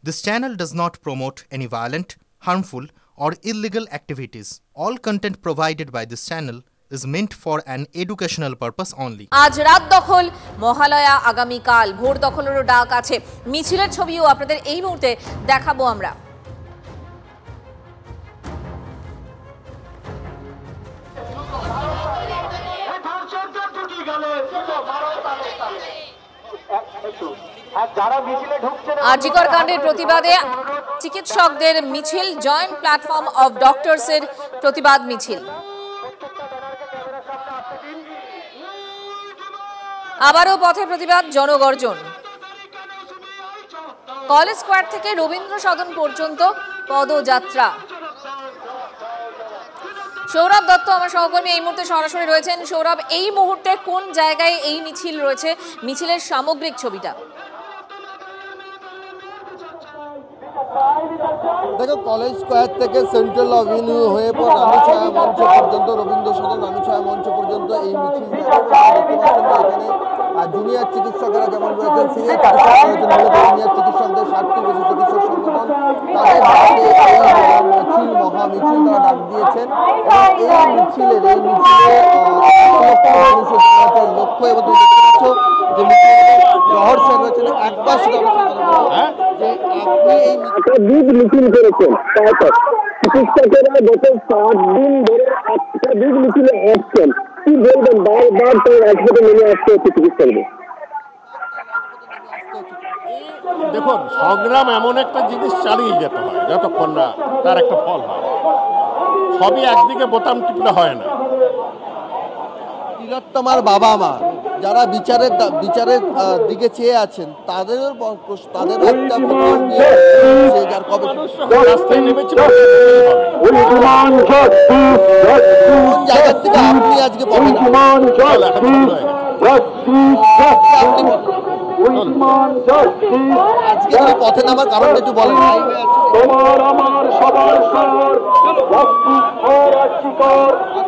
This channel does not promote any violent, harmful, or illegal activities. All content provided by this channel is meant for an educational purpose only. আজ রাত দখল মহালয়া আগামীকাল ভোর দখলেরও ডাক আছে মিছিলের ছবিও আপনাদের এই মুহূর্তে দেখাবো আমরা আরজিকর কাণ্ডের প্রতিবাদে চিকিৎসকদের মিছিল জয়েন্ট প্ল্যাটফর্ম অফ ডক্টরসের প্রতিবাদ মিছিল আবারও পথে প্রতিবাদ জনগর্জন কলেজ স্কোয়ার থেকে রবীন্দ্র সদন পর্যন্ত পদযাত্রা সৌরভ দত্ত আমার সহকর্মী এই মুহূর্তে সরাসরি রয়েছেন সৌরভ এই মুহূর্তে কোন জায়গায় এই মিছিল রয়েছে মিছিলের সামগ্রিক ছবিটা দেখো কলেজ স্কোয়ার থেকে সেন্ট্রাল অ্যাভিনিউ হয়ে পর রানীছায়া মঞ্চ পর্যন্ত রবীন্দ্র সদন রানীছায়া মঞ্চ পর্যন্ত এই মিছিল দেখতে পাচ্ছেন এখানে জুনিয়র চিকিৎসকেরা যেমন রয়েছেন সিনিয়র চিকিৎসক রয়েছেন মূলত জুনিয়র চিকিৎসকদের 60টি বেশি চিকিৎসক সংগঠন তাদের ডাকে এই মিছিল মহামিছিল তারা ডাক দিয়েছেন এবং এই মিছিলে মানুষের লক্ষ্য এবং তুমি দেখতে পাচ্ছ যে মিছিলে জহর স্যার রয়েছেন একবার শুধু যে আপনি এই মিছিল করেছেন চিকিৎসকেরা গত 7 দিন ধরে একাধিক মিছিলে আসছেন কি বলবেন বারবার তো রাজপথে নেমে আসতে হচ্ছে চিকিৎসকদের দেখুন সংগ্রাম এমন একটা জিনিস চালিয়ে যেতে হয় যতক্ষণ না তার একটা ফল হয় সবই একদিকে বোতাম টিপলে হয় না তিলোত্তমার বাবা মা যারা বিচারের দিকে চেয়ে আছেন তাদের একটা রাস্তায় নেমেছিল কোন জায়গা থেকে আপনি আজকে বলেন আজকে পথে নামার কারণটা একটু বলেন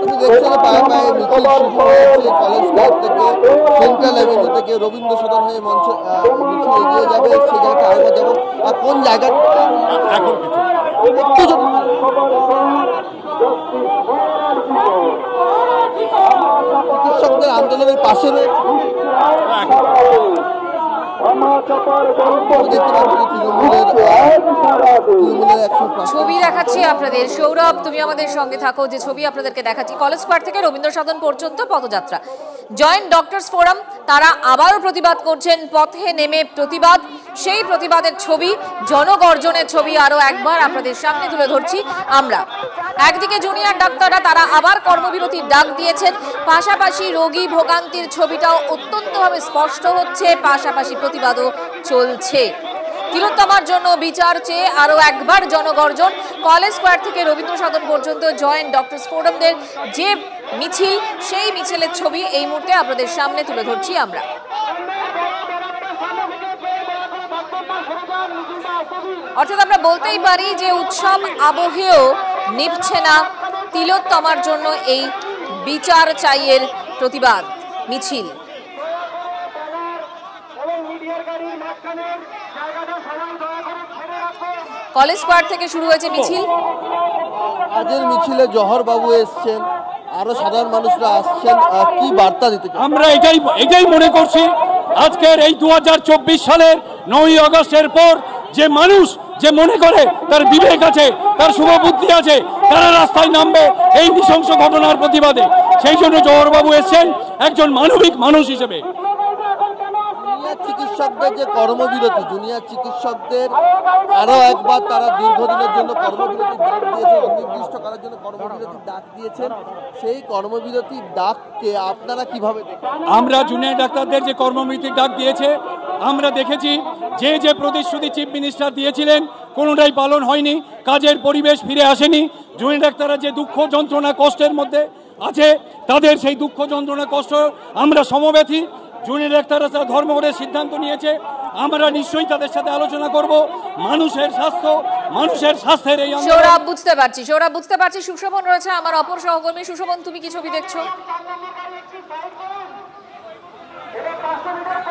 তুমি দেখছো যে পায়ে পায়ে মিছিল শুরু হয়েছে কলেজ স্কোয়ার থেকে সেন্ট্রাল অ্যাভিনিউ থেকে রবীন্দ্র সদন হয়ে মঞ্চ মিছিল এগিয়ে যাবে সেই জায়গাটা আগে যাবো আর কোন জায়গা এখন একটু চিকিৎসকদের আন্দোলনের পাশে রয়েছে ছবি দেখাচ্ছি আপনাদের সৌরভ তুমি আমাদের সঙ্গে থাকো যে ছবি আপনাদেরকে দেখাচ্ছি কলেজ স্কোয়ার থেকে রবীন্দ্র সদন পর্যন্ত পদযাত্রা জয়েন্ট ডক্টরস ফোরাম তারা আবারও প্রতিবাদ করছেন পথে নেমে প্রতিবাদ সেই প্রতিবাদের ছবি জনগর্জনের ছবি আরো একবার আপনাদের সামনে তুলে ধরছি আমরা একদিকে জুনিয়র ডাক্তাররা তারা আবার কর্মবিরতির ডাক দিয়েছেন পাশাপাশি রোগী ভোগান্তির ছবিটাও অত্যন্তভাবে স্পষ্ট হচ্ছে পাশাপাশি প্রতিবাদও চলছে তিলোত্তমার জন্য বিচার চেয়ে আরো একবার জনগর্জন কলেজ স্কোয়ার থেকে রবীন্দ্র সদন পর্যন্ত জয়েন্ট ডক্টরস ফোরামদের যে মিছিল সেই মিছিলের ছবি এই মুহূর্তে আপনাদের সামনে তুলে ধরছি আমরা অর্থাৎ আমরা বলতেই পারি যে উৎসব আবহেও নিভছে না তিলোত্তমার জন্য এই বিচার চাইয়ের প্রতিবাদ মিছিল কলেজ স্কোয়ার থেকে শুরু হয়েছে মিছিল আজকের মিছিলে জহর বাবু এসছেন আরো সাধারণ মানুষরা আসছেন কি বার্তা দিতে আমরা এটাই মনে করছি আজকের এই 2024 সালের 9ই আগস্টের পর যে মানুষ যে মনে করে তার বিবেক আছে তার শুভবুদ্ধি আছে তারা রাস্তায় নামবে এই নৃশংস ঘটনার প্রতিবাদে সেই জন্য জহরবাবু এসেছেন একজন মানবিক মানুষ হিসেবে চিকিৎসকদের যে কর্মবিরতি জুনিয়র চিকিৎসকদের আরো একবার তারা দীর্ঘদিনের জন্য কর্মবিরতির ডাক দিয়েছে অনির্দিষ্ট কালের জন্য কর্মবিরতির ডাক দিয়েছেন সেই কর্মবিরতির ডাককে আপনারা কিভাবে দেখেন আমরা জুনিয়র ডাক্তারদের যে কর্মবিরতির ডাক দিয়েছে আমরা দেখেছি যে প্রতিশ্রুতি চিফ মিনিস্টার দিয়েছিলেন কোনোটাই পালন হয়নি কাজের পরিবেশ ফিরে আসেনি জুনিয়র ডাক্তাররা যে দুঃখ যন্ত্রণা কষ্টের মধ্যে আছে তাদের সেই দুঃখ যন্ত্রণা কষ্ট আমরা সমব্যথী জুনিয়র ডাক্তাররা ধর্মঘটের সিদ্ধান্ত নিয়েছে আমরা নিশ্চয়ই তাদের সাথে আলোচনা করব মানুষের স্বাস্থ্যের এই সৌরভ বুঝতে পারছি সুশোভন রয়েছে আমার অপর সহকর্মী সুশোভন তুমি কি ছবি দেখছো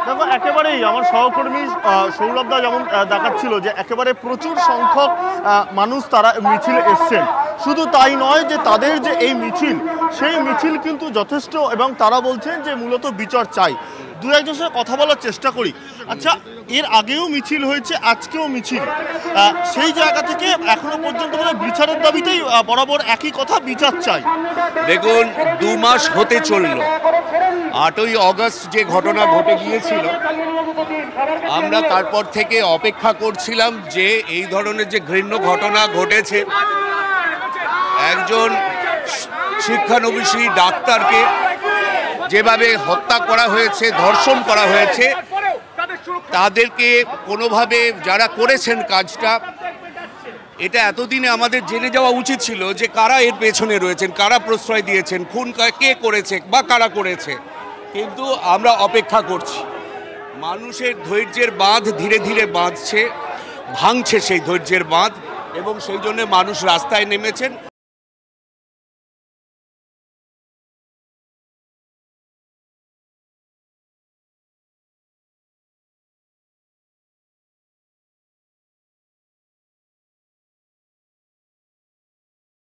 দেখো একেবারেই আমার সহকর্মী সৌরভদা যেমন দেখাচ্ছিল যে একেবারে প্রচুর সংখ্যক মানুষ তারা মিছিলে এসছেন। শুধু তাই নয় যে তাদের যে এই মিছিল, সেই মিছিল কিন্তু যথেষ্ট, এবং তারা বলছেন যে মূলত বিচার চাই। দু একজনের সাথে কথা বলার চেষ্টা করি। আচ্ছা, এর আগেও মিছিল হয়েছে, আজকেও মিছিল, সেই জায়গা থেকে এখনো পর্যন্ত বিচারের দাবিতেই বরাবর একই কথা, বিচার চাই। দেখুন, 2 মাস হতে চলল। 8ই অগস্ট যে ঘটনা ঘটে গিয়েছিল, আমরা তারপর থেকে অপেক্ষা করছিলাম যে এই ধরনের যে ঘৃণ্য ঘটনা ঘটেছে, একজন শিক্ষানবিশী ডাক্তারকে যেভাবে হত্যা করা হয়েছে, ধর্ষণ করা হয়েছে, তাদেরকে কোনোভাবে যারা করেছেন কাজটা, এটা এতদিনে আমাদের জেনে যাওয়া উচিত ছিল যে কারা এর পেছনে রয়েছেন, কারা প্রশ্রয় দিয়েছেন, খুন কে করেছে বা কারা করেছে। কিন্তু আমরা অপেক্ষা করছি। মানুষের ধৈর্যের বাঁধ ধীরে ধীরে ভাঙছে সেই ধৈর্যের বাঁধ, এবং সেই জন্য মানুষ রাস্তায় নেমেছেন।